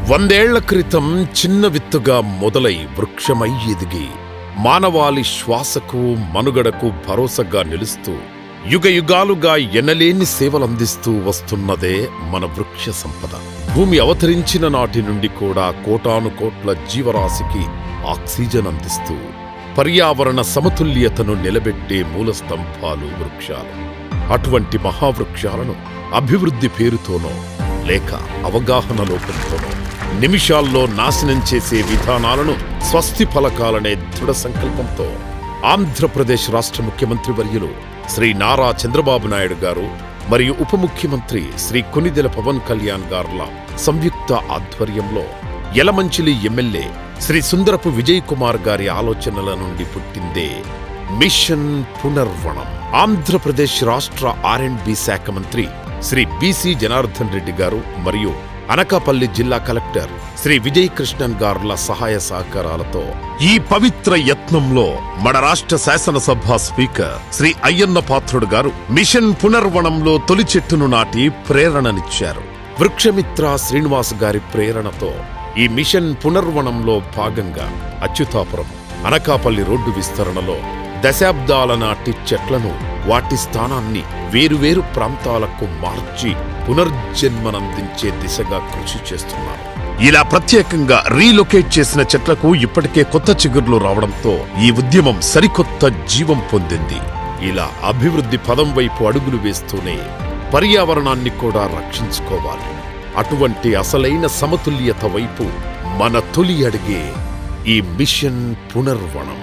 100 ఏళ్ల క్రితం చిన్న విత్తుగా మొదలై వృక్షమై ఎదిగి మానవాళి శ్వాసకు మనుగడకు భరోసాగా నిలుస్తూ యుగయుగాలుగా ఎనలేని సేవలందిస్తూ వస్తున్నదే మన వృక్ష సంపద. భూమి అవతరించిన నాటి నుండి కూడా కోటానుకోట్ల జీవరాశికి ఆక్సిజన్ అందిస్తూ పర్యావరణ సమతుల్యతను నిలబెట్టే మూలస్తంభాలు వృక్షాలు. అటువంటి మహావృక్షాలను అభివృద్ధి పేరుతోనో లేక అవగాహన లోపంతోనో నిమిషాల్లో నాశనం చేసే విధానాలను స్వస్తి పలకాలనే దృఢ సంకల్పంతో ఆంధ్రప్రదేశ్ రాష్ట్ర ముఖ్యమంత్రి వర్యులు శ్రీ నారా చంద్రబాబు నాయుడు గారు మరియు ఉప ముఖ్యమంత్రి శ్రీ కొనిదెల పవన్ కళ్యాణ్ గారుల సంయుక్త ఆధ్వర్యంలో యలమంచిలి ఎమ్మెల్యే శ్రీ సుందరపు విజయ్ కుమార్ గారి ఆలోచనల నుండి పుట్టిందే మిషన్ పునర్వనం. ఆంధ్రప్రదేశ్ రాష్ట్ర R&B శాఖ మంత్రి శ్రీ బీసీ జనార్దన్ రెడ్డి గారు మరియు అనకాపల్లి జిల్లా కలెక్టర్ శ్రీ విజయ్ కృష్ణన్ గారుల సహాయ సహకారాలతో ఈ పవిత్ర యత్నంలో మన రాష్ట్ర శాసనసభ స్పీకర్ శ్రీ అయ్యన్న పాత్రుడు గారు మిషన్ పునర్వనంలో తొలి చెట్టును నాటి ప్రేరణనిచ్చారు. వృక్షమిత్ర శ్రీనివాస్ గారి ప్రేరణతో ఈ మిషన్ పునర్వనంలో భాగంగా అచ్యుతాపురం అనకాపల్లి రోడ్డు విస్తరణలో దశాబ్దాల నాటి చెట్లను వాటి స్థానాన్ని వేరువేరు ప్రాంతాలకు మార్చి పునర్జన్మనందించే దిశగా కృషి చేస్తున్నారు. ఇలా ప్రత్యేకంగా రీలొకేట్ చేసిన చెట్లకు ఇప్పటికే కొత్త చిగుర్లు రావడంతో ఈ ఉద్యమం సరికొత్త జీవం పొందింది. ఇలా అభివృద్ధి పదం వైపు అడుగులు వేస్తూనే పర్యావరణాన్ని కూడా రక్షించుకోవాలి. అటువంటి అసలైన సమతుల్యత వైపు మన తొలి అడిగే ఈ మిషన్ పునర్వనం.